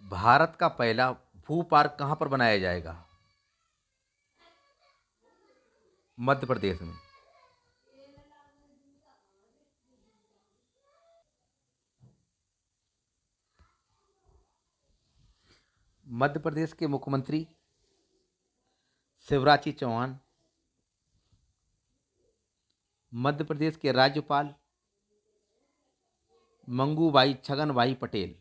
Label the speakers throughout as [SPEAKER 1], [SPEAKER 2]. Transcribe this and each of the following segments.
[SPEAKER 1] भारत का पहला भू पार्क कहाँ पर बनाया जाएगा? मध्य प्रदेश में। मध्य प्रदेश के मुख्यमंत्री शिवराज सिंह चौहान, मध्य प्रदेश के राज्यपाल मंगूभाई छगन भाई पटेल,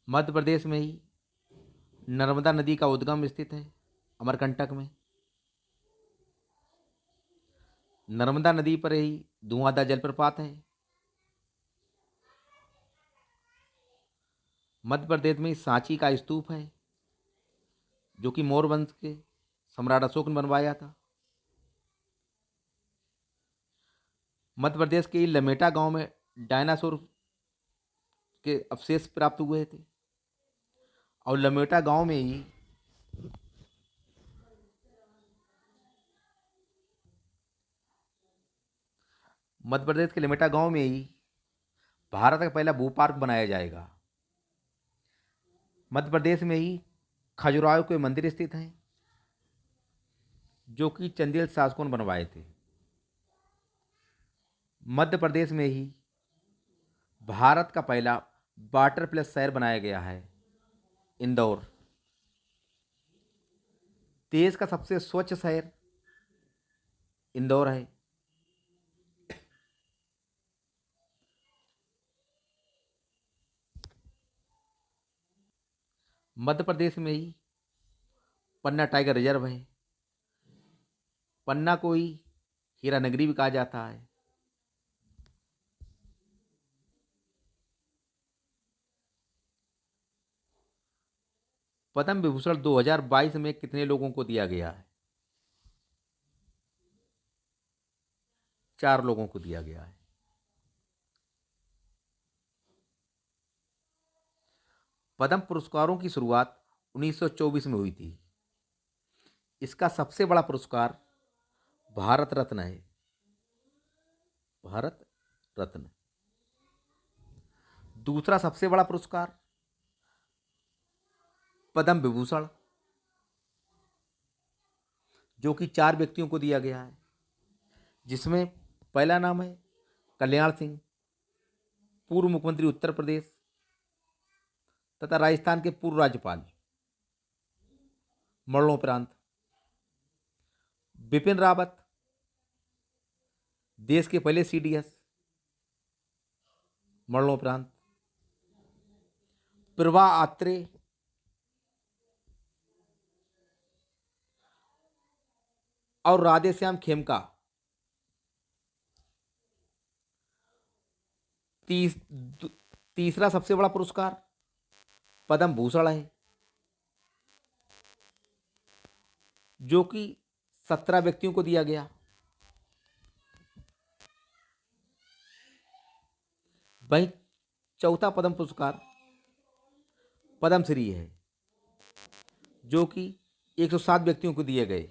[SPEAKER 1] मध्य प्रदेश में ही नर्मदा नदी का उद्गम स्थित है अमरकंटक में। नर्मदा नदी पर ही धुआंधार जलप्रपात है। मध्य प्रदेश में सांची का स्तूप है जो कि मौर्य वंश के सम्राट अशोक ने बनवाया था। मध्य प्रदेश के लमेटा गांव में डायनासोर के अवशेष प्राप्त हुए थे और लमेटा गांव में ही मध्य प्रदेश के लमेटा गांव में ही भारत का पहला भू पार्क बनाया जाएगा। मध्य प्रदेश में ही खजुराहो के मंदिर स्थित हैं जो कि चंदेल शासकों ने बनवाए थे। मध्य प्रदेश में ही भारत का पहला वाटर प्लस शहर बनाया गया है इंदौर। देश का सबसे स्वच्छ शहर इंदौर है। मध्य प्रदेश में ही पन्ना टाइगर रिजर्व है। पन्ना को ही हीरा नगरी भी कहा जाता है। पद्म विभूषण 2022 में कितने लोगों को दिया गया है? 4 लोगों को दिया गया है। पद्म पुरस्कारों की शुरुआत 1924 में हुई थी। इसका सबसे बड़ा पुरस्कार भारत रत्न है। भारत रत्न। दूसरा सबसे बड़ा पुरस्कार पद्म विभूषण जो कि 4 व्यक्तियों को दिया गया है, जिसमें पहला नाम है कल्याण सिंह, पूर्व मुख्यमंत्री उत्तर प्रदेश तथा राजस्थान के पूर्व राज्यपाल। मरणोपरांत बिपिन रावत, देश के पहले सीडीएस। मरणोपरांत प्रभा आत्रे, और राधेश्याम खेमका। तीसरा सबसे बड़ा पुरस्कार पद्म भूषण है जो कि 17 व्यक्तियों को दिया गया। वहीं चौथा पद्म पुरस्कार पद्मश्री है जो कि 107 व्यक्तियों को दिए गए।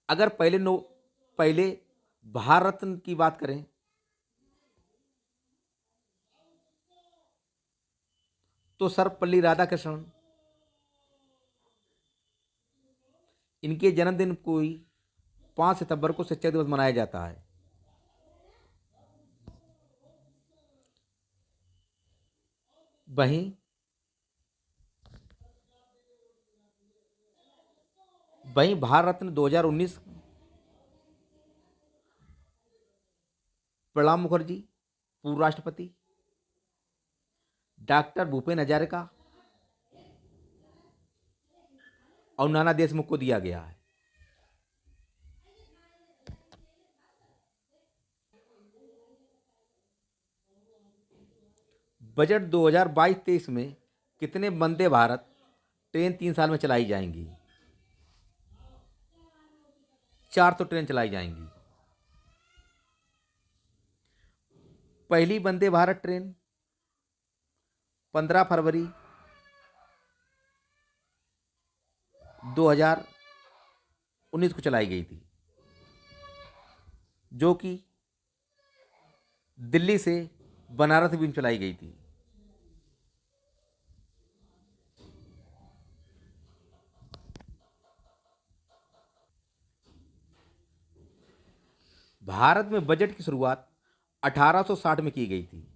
[SPEAKER 1] अगर पहले भारत रत्न की बात करें तो सर्वपल्ली राधाकृष्णन, इनके जन्मदिन को ही 5 सितंबर को शिक्षक दिवस मनाया जाता है। वहीं भारत रत्न 2019 प्रणब मुखर्जी पूर्व राष्ट्रपति, डॉक्टर भूपेन हजारिका और नाना देशमुख को दिया गया है। बजट 2022-23 में कितने वंदे भारत ट्रेन 3 साल में चलाई जाएंगी? 4 तो ट्रेन चलाई जाएंगी। पहली वंदे भारत ट्रेन 15 फरवरी 2019 को चलाई गई थी जो कि दिल्ली से बनारस बीम चलाई गई थी। भारत में बजट की शुरुआत 1860 में की गई थी,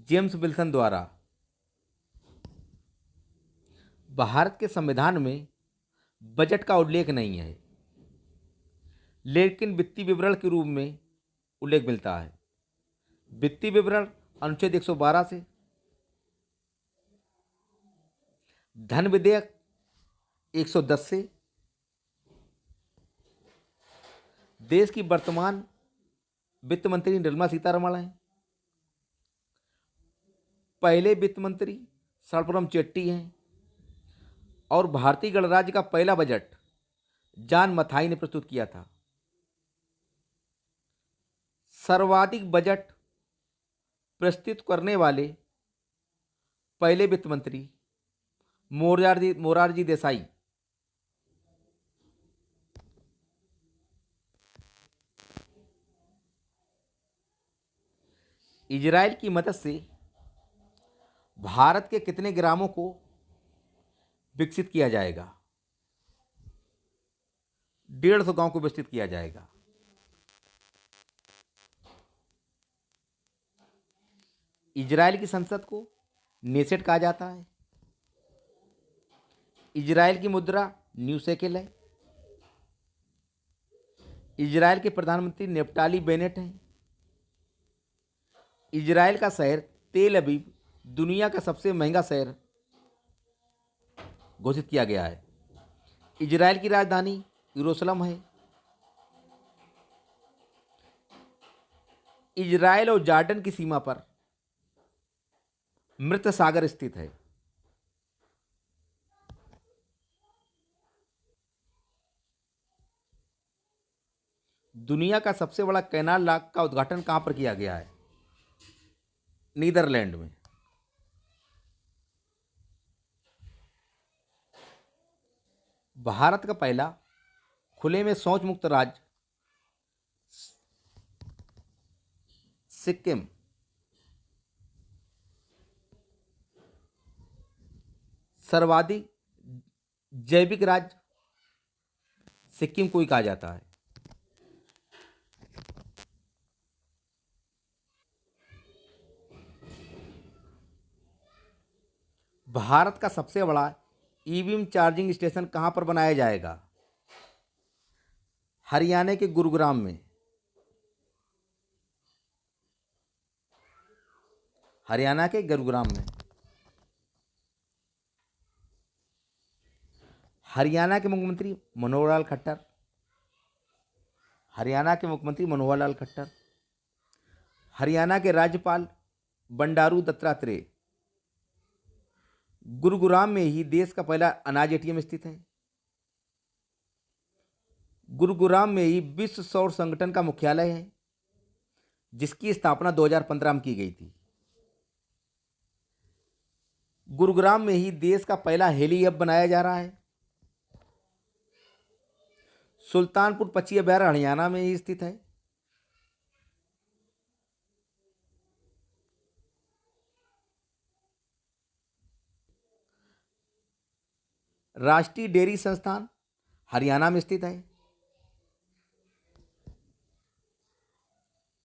[SPEAKER 1] जेम्स विल्सन द्वारा। भारत के संविधान में बजट का उल्लेख नहीं है, लेकिन वित्तीय विवरण के रूप में उल्लेख मिलता है। वित्तीय विवरण अनुच्छेद 112 से, धन विधेयक 110 से, देश की वर्तमान वित्त मंत्री निर्मला सीतारमण हैं। पहले वित्त मंत्री सर्वप्रथम चेट्टी हैं और भारतीय गणराज्य का पहला बजट जॉन मथाई ने प्रस्तुत किया था। सर्वाधिक बजट प्रस्तुत करने वाले पहले वित्त मंत्री मोरारजी देसाई। इजराइल की मदद से भारत के कितने ग्रामों को विकसित किया जाएगा? 150 गांव को विकसित किया जाएगा। इजराइल की संसद को नेसेट कहा जाता है। इजराइल की मुद्रा न्यू शेकेल है। इजराइल के प्रधानमंत्री नेफ्ताली बेनेट हैं। इजराइल का शहर तेल अवीव दुनिया का सबसे महंगा शहर घोषित किया गया है। इजराइल की राजधानी यरूशलेम है। इजराइल और जॉर्डन की सीमा पर मृत सागर स्थित है। दुनिया का सबसे बड़ा कैनाल लॉक का उद्घाटन कहां पर किया गया है? नीदरलैंड में। भारत का पहला खुले में शौच मुक्त राज्य सिक्किम। सर्वाधिक जैविक राज्य सिक्किम को ही कहा जाता है। भारत का सबसे बड़ा ईवीएम चार्जिंग स्टेशन कहां पर बनाया जाएगा? हरियाणा के गुरुग्राम में। हरियाणा के गुरुग्राम में। हरियाणा के मुख्यमंत्री मनोहर लाल खट्टर। हरियाणा के मुख्यमंत्री मनोहर लाल खट्टर। हरियाणा के राज्यपाल बंडारू दत्तात्रेय। गुरुग्राम में ही देश का पहला अनाज एटीएम स्थित है। गुरुग्राम में ही विश्व सौर संगठन का मुख्यालय है, जिसकी स्थापना 2015 में की गई थी। गुरुग्राम में ही देश का पहला हेली हब बनाया जा रहा है। सुल्तानपुर पक्षी अभयारण्य हरियाणा में ही स्थित है। राष्ट्रीय डेयरी संस्थान हरियाणा में स्थित है।